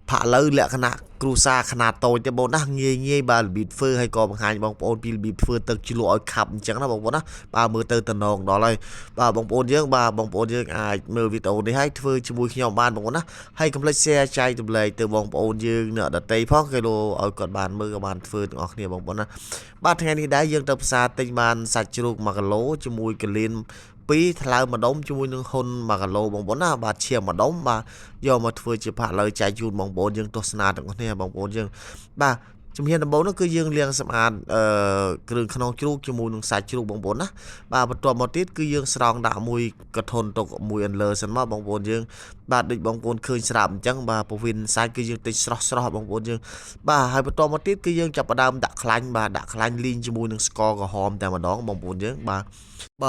ផាក់លើលក្ខណៈគ្រូសាຂະຫນາດតូចទេបងណាងាយបាទរបៀបធ្វើហើយក៏បង្ហាញបងប្អូនពីរបៀបធ្វើទឹកជ្រលក់ឲ្យខាប់អញ្ចឹងណាបងប្អូនណាបាទមើលទៅតំណងដល់ហើយបាទបងប្អូនយើងអាចមើលវីដេអូនេះហើយធ្វើជាមួយខ្ញុំបានបងប្អូនណាហើយកុំភ្លេច share ចែកចម្លែកទៅបងប្អូនយើងអ្នកដទៃផងគេលោឲ្យគាត់បានមើលក៏បានធ្វើទាំងអស់គ្នាបងប្អូនណាបាទថ្ងៃនេះដែរយើងទៅផ្សារទិញបានសាច់ជ្រូក1គីឡូជាមួយកលៀន2ថ្លើមម្ដុំជាមួយនឹងហ៊ុន1គីឡូបងប្អូនណាបាទឈាមម្ដុំបាទយកមកធ្វើជាផាក់លើចែកជូនបងប្អូនយើងទស្សនាទាំងអស់គ្នាបងប្អូនយើងបាទជំហានដំបូងនោះគឺយើងលាងសម្អាតគ្រឿងក្នុងជ្រូកជាមួយនឹងសាច់ជ្រូកបងប្អូនណាបាទបន្ទាប់មកទៀតគឺយើងស្រង់ដាក់មួយកធុនទុកមួយអន្លើសិនមកបងប្អូនយើងបាទដូចបងប្អូនឃើញស្រាប់អញ្ចឹងបាទពោះវិនសាច់គឺយើងតិចស្រស់បងប្អូនយើងបាទហើយបន្ទាប់មកទៀតគឺយើងចាប់ផ្ដើមដាក់ខ្លាញ់បាទដាក់ខ្លាញ់លីងជាមួយនឹងស្ករក្រហមតែម្ដងបងប្អូនយើងបាទ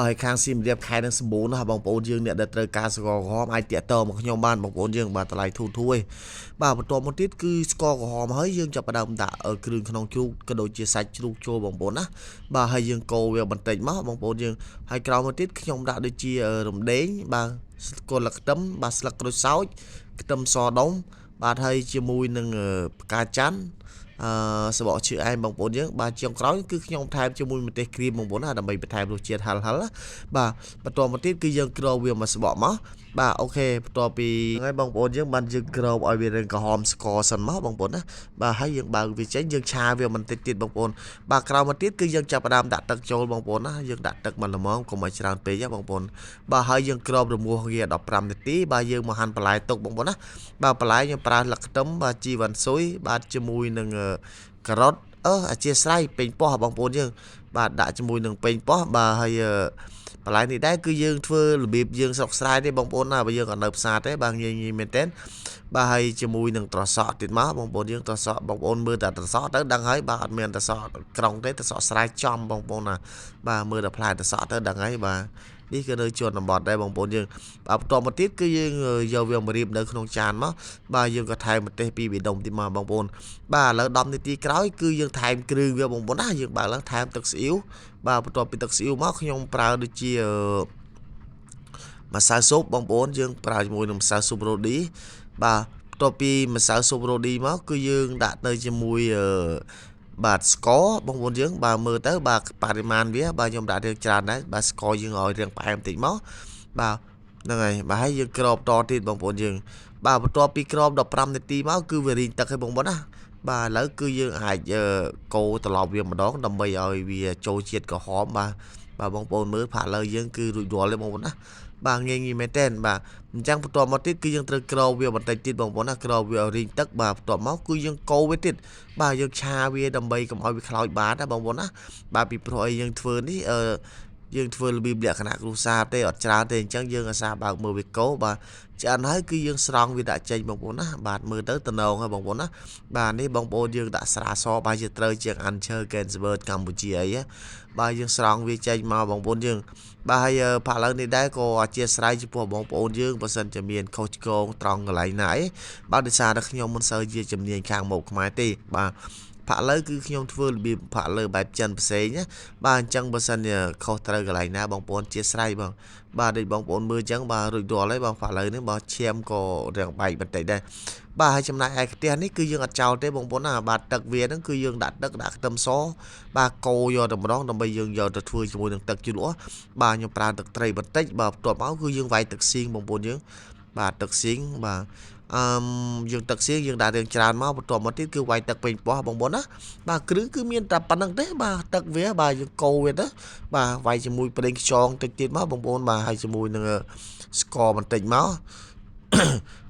ហើយខាងស៊ីមរៀបខែនឹងសម្បូរណាបងប្អូនយើងអ្នកដែលត្រូវការស្ករក្រហមអាចតាក់ទងមកខ្ញុំបានបងប្អូនយើងបាទតម្លៃធូរឯងបាទបន្ទាប់មកទៀតគឺស្ករក្រហមហើយយើងចាប់ផ្ដើមដាក់គ្រឿងក្នុងជ្រូកក៏ដូចជាសាច់ជ្រូកចូលបងប្អូនណាបាទហើយយើងកូរវាបន្តិចមកបងប្អូនយើងហើយក្រោយមកទៀតខ្ញុំដាក់ដូចជារំដេងបាទគល់ខ្ទឹមបាទស្លឹកក្រូចសើចខ្ទឹមសដុំបាទហើយជាមួយនឹងផ្កាច័ន្ទសបកឈើអែមបងប្អូនយើងបាទជាងក្រោយគឺខ្ញុំថែមជាមួយម្ទេសក្រៀមបងប្អូនណាដើម្បីបន្ថែមរសជាតិហឹលបាទបន្តមកទៀតគឺយើងក្រោបវាមកសបកមកបាទអូខេបន្ទាប់ពីហ្នឹងហើយបងប្អូនយើងបានយើងក្រោបឲ្យវារឹងក្រហមស្ករសិនមកបងប្អូនណាបាទហើយយើងបើកវាចេញយើងឆាវាបន្តិចទៀតបងប្អូនបាទក្រោយមកទៀតគឺយើងចាប់ផ្ដើមដាក់ទឹកចូលបងប្អូនណាយើងដាក់ទឹកមកល្មមកុំឲ្យច្រើនពេកណាបងប្អូនបាទហើយយើងក្រោបរមាស់វា15នាទីបាទយើងមកហាន់បន្លែទុកបងប្អូនណាបាទបន្លែយើងប្រើលឹកខ្ទឹមបាទជីវ៉ាន់ស៊ុយបាទជាមួយនឹងការ៉ុតអធិស្ឋានពេញប៉ោះបងប្អូនយើងបាទដាក់ជាមួយនឹងពេញប៉ោះបាទហើយបន្លែនេះដែរគឺយើងធ្វើរបៀបយើងស្រុកស្រែទេបងប្អូនណាបើយើងអត់នៅផ្សារទេបាទងាយមែនទែនបាទហើយជាមួយនឹងត្រសក់ទៀតមកបងប្អូនយើងត្រសក់បងប្អូនមើលតែត្រសក់ទៅដឹងហើយបាទអត់មានត្រសក់ក្រុងទេត្រសក់ស្រែចំបងប្អូនណាបាទមើលតែផ្លែត្រសក់ទៅដឹងហើយបាទនេះគឺនៅជាន់តំបន់ដែរបងប្អូនយើងបាទបន្តមកទៀតគឺយើងយកវាមករៀបនៅក្នុងចានមកបាទយើងក៏ថែមម្ទេស2ប៊ីដុំទៀតមកបងប្អូនបាទឥឡូវ10នាទីក្រោយគឺយើងថែមគ្រឿងវាបងប្អូនណាយើងបើកឡើងថែមទឹកស៊ីអ៊ីវបាទបន្ទាប់ពីទឹកស៊ីអ៊ីវមកខ្ញុំប្រើដូចជាម្សៅស៊ុបបងប្អូនយើងប្រើជាមួយនឹងម្សៅស៊ុបរ៉ូឌីបាទបន្ទាប់ពីម្សៅស៊ុបរ៉ូឌីមកគឺយើងដាក់ទៅជាមួយបាទស្ករបងប្អូនយើងបាទមើលទៅបាទបរិមាណវាបាទខ្ញុំដាក់រៀងច្រើនដែរបាទស្ករយើងឲ្យរៀងផ្អែមតិចមកបាទហ្នឹងហើយបាទហើយយើងក្របតទៀតបងប្អូនយើងបាទបន្ទាប់ពីក្រប15នាទីមកគឺវារីងទឹកហើយបងប្អូនណាបាទឥឡូវគឺយើងអាចកូរត្រឡប់វាម្ដងដើម្បីឲ្យវាចូលជាតិក្រហមបាទបងប្អូនមើលផាក់លើយើងគឺរួចរាល់ទេបងប្អូនណាបាទងាយមែនទែនបាទអញ្ចឹងបន្ទាប់មកទៀតគឺយើងត្រូវក្របវាបន្តិចទៀតបងប្អូនណាក្របវាឲ្យរីងទឹកបាទបន្ទាប់មកគឺយើងកូរវាទៀតបាទយើងឆាវាដើម្បីកុំឲ្យវាខ្លោចបានណាបងប្អូនណាបាទពីព្រោះអីយើងធ្វើនេះយើងធ្វើរបៀបលក្ខណៈគ្រួសារទេអត់ច្រើនទេអញ្ចឹងយើងអាសាបើកមើលវីកូបាទឆ្អិនហើយគឺយើងស្រង់វាដាក់ចេញបងប្អូនណាបាទមើលទៅតំណងហើយបងប្អូនណាបាទនេះបងប្អូនយើងដាក់ស្រាសបាទជាត្រូវជាងអាន់ឈើកែនស្វើតកម្ពុជាអីបាទយើងស្រង់វាចេញមកបងប្អូនយើងបាទហើយផាក់ឡើងនេះដែរក៏អធិស្ឋានចំពោះបងប្អូនយើងបើសិនជាមានខុសឆ្គងត្រង់កន្លែងណាអីបាទដោយសារតែខ្ញុំមិនសូវជាជំនាញខាងមុខខ្មែរទេបាទផាក់លើគឺខ្ញុំធ្វើរបៀបផាក់លើបែបចិនផ្សេងណាបាទអញ្ចឹងបើសិនជាខុសត្រូវកន្លែងណាបងប្អូនជាស្រ័យបងបាទដូចបងប្អូនមើលអញ្ចឹងបាទរួចរាល់ហើយបងផាក់លើនេះបងឈាមក៏រាងបែកបន្តិចដែរបាទហើយចំណែកឯខ្ទះនេះគឺយើងអត់ចោលទេបងប្អូនណាបាទទឹកវាហ្នឹងគឺយើងដាក់ទឹកដាក់ខ្ទឹមសបាទកូរយកតែម្ដងដើម្បីយើងយកទៅធ្វើជាមួយនឹងទឹកជ្រលក់បាទខ្ញុំប្រើទឹកត្រីបន្តិចបាទបន្ទាប់មកគឺយើងវាយទឹកសៀងបងប្អូនយើងបាទទឹកសៀងបាទយើងទឹកសៀងយើងដាក់រៀងច្រើនមកបន្ទាប់មកទៀតគឺវាយទឹកពេញប៉ោះបងប្អូនណាបាទគ្រឿងគឺមានតែប៉ុណ្្នឹងទេបាទទឹកវាបាទយើងកូរវាទៅបាទវាយជាមួយប្រេងខ្យងតិចទៀតមកបងប្អូនបាទហើយជាមួយនឹងស្ករបន្តិចមក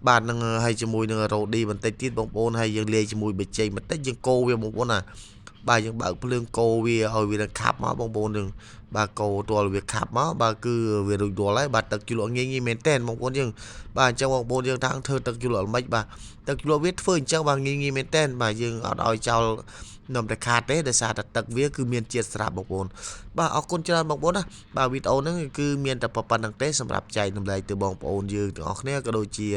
បាទនឹងហើយជាមួយនឹងរ៉ូឌីបន្តិចទៀតបងប្អូនហើយយើងលាយជាមួយប៊ីចេងបន្តិចយើងកូរវាបងប្អូនណាបាទយើងបើកភ្លើងកូរវាឲ្យវាខាប់មកបងប្អូនយើងបាទកូរទាល់វាខាប់មកបាទគឺវារួចរាល់ហើយបាទទឹកជ្រលក់ងាយមែនតើបងប្អូនយើងបាទអញ្ចឹងបងប្អូនយើងថាធ្វើទឹកជ្រលក់ល្មិចបាទទឹកជ្រលក់វាធ្វើអញ្ចឹងបាទងាយមែនតើបាទយើងអត់ឲ្យចោលនំតែខាតទេដោយសារតែទឹកវាគឺមានជាតិស្រាប់បងប្អូនបាទអរគុណច្រើនបងប្អូនណាបាទវីដេអូហ្នឹងគឺមានតែប៉ុណ្្នឹងទេសម្រាប់ចែករំលែកទៅបងប្អូនយើងទាំងអស់គ្នាក៏ដូចជា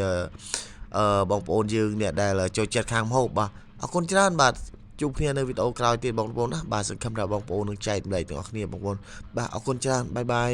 បងប្អូនយើងអ្នកដែលចូលចិត្តខាងម្ហូបបាទអរគុណច្រើនបាទជួបគ្នានៅវីដេអូក្រោយទៀតបងប្អូនណាបាទសង្ឃឹមថាបងប្អូននឹងចែករំលែកទាំងអស់គ្នាបងប្អូនបាទអរគុណច្រើនបាយបាយ